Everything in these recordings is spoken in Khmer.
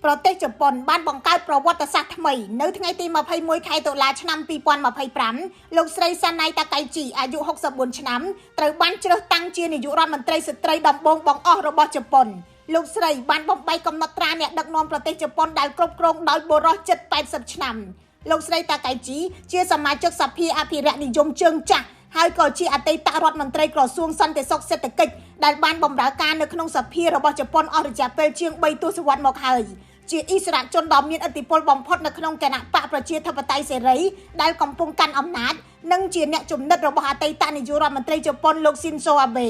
ប្រទេសជប៉ុនបានបង្កើតប្រវត្តិសាស្ត្រថ្មីនៅថ្ងៃទី21ខែតុលាឆ្នាំ2025លោកស្រីសាណៃតាកៃជីអាយុ64ឆ្នាំត្រូវបានជ្រើសតាំងជានាយករដ្ឋមន្ត្រីស្ត្រីដំបូងបង្អស់របស់ជប៉ុនលោកស្រីបានបំបីកំណត់ត្រាអ្នកដឹកនាំប្រទេសជប៉ុនដែលគ្រប់គ្រងដោយបុរសជិត80ឆ្នាំលោកស្រីតាកៃជីជាសមាជិកសភាអភិរក្សនិយមជើងចាស់ហើយក៏ជាអតីតរដ្ឋមន្ត្រីក្រសួងសន្តិសុខសេដ្ឋកិច្ចដែលបានបម្រើការនៅក្នុងសភារបស់ជប៉ុនអស់រយៈពេលជាង3ទសវត្សរ៍មកហើយជាអិសរាជជនដ៏មានឥទ្ធិពលបំផុតនៅក្នុងគណៈបកប្រជាធិបតេយ្យសេរីដែលកំពុងកាន់អំណាចនិងជាអ្នកជំនិតរបស់អតីតនាយករដ្ឋមន្ត្រីជប៉ុនលោកស៊ីនសូអាបេ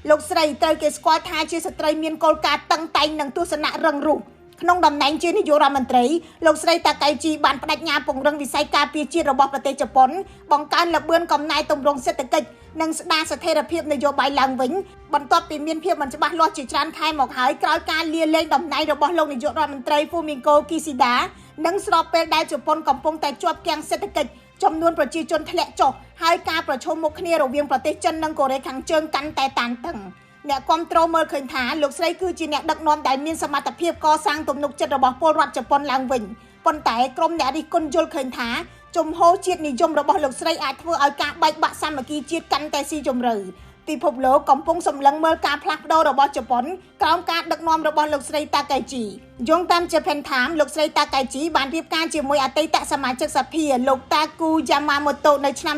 លោកស្រីត្រូវគេស្គាល់ថាជាស្ត្រីមានគោលការណ៍តឹងតែងនិងទស្សនៈរឹងរូសក្នុងតំណែងជានាយករដ្ឋមន្ត្រីលោកស្រីតាកៃជីបានបដិញ្ញាពង្រឹងវិស័យការពារជាតិរបស់ប្រទេសជប៉ុនបង្កើនល្បឿនកំណែទម្រង់សេដ្ឋកិច្ចនិងស្ដារស្ថិរភាពនយោបាយឡើងវិញបន្ទាប់ពីមានភាពមិនច្បាស់លាស់ជាច្រើនខែមកហើយក្រោយការលាលែងតំណែងរបស់លោកនាយករដ្ឋមន្ត្រីហ្វូមីងកូគីស៊ីដានិងស្របពេលដែលជប៉ុនកំពុងតែជាប់គាំងសេដ្ឋកិច្ចចំនួនប្រជាជនធ្លាក់ចុះហើយការប្រឈមមុខគ្នារវាងប្រទេសចិននិងកូរ៉េខាងជើងកាន់តែតានតឹងអ្នកគ្រប់គ្រងមើលឃើញថាលោកស្រីគឺជាអ្នកដឹកនាំដែលមានសមត្ថភាពកសាងទំនុកចិត្តរបស់ពលរដ្ឋជប៉ុនឡើងវិញប៉ុន្តែក្រុមអ្នករិះគន់យល់ឃើញថាជំហរជាតិនិយមរបស់លោកស្រីអាចធ្វើឲ្យការបែកបាក់សាមគ្គីជាតិកាន់តែស៊ីជម្រៅពិភពលោកកំពុងសម្លឹងមើលការផ្លាស់ប្ដូររបស់ជប៉ុនក្រោមការដឹកនាំរបស់លោកស្រីតាកៃជីយោងតាម Japan Times លោកស្រីតាកៃជីបានរៀបការជាមួយអតីតសមាជិកសភាលោកតាគូយ៉ាម៉ាម៉ូតូនៅឆ្នាំ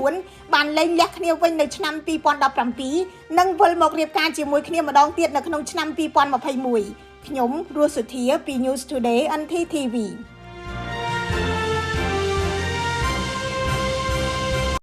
2004បានលែងលះគ្នាវិញនៅឆ្នាំ2017និងវិលមករៀបការជាមួយគ្នាម្ដងទៀតនៅក្នុងឆ្នាំ2021ខ្ញុំរស់សុធាពី News Today NTTV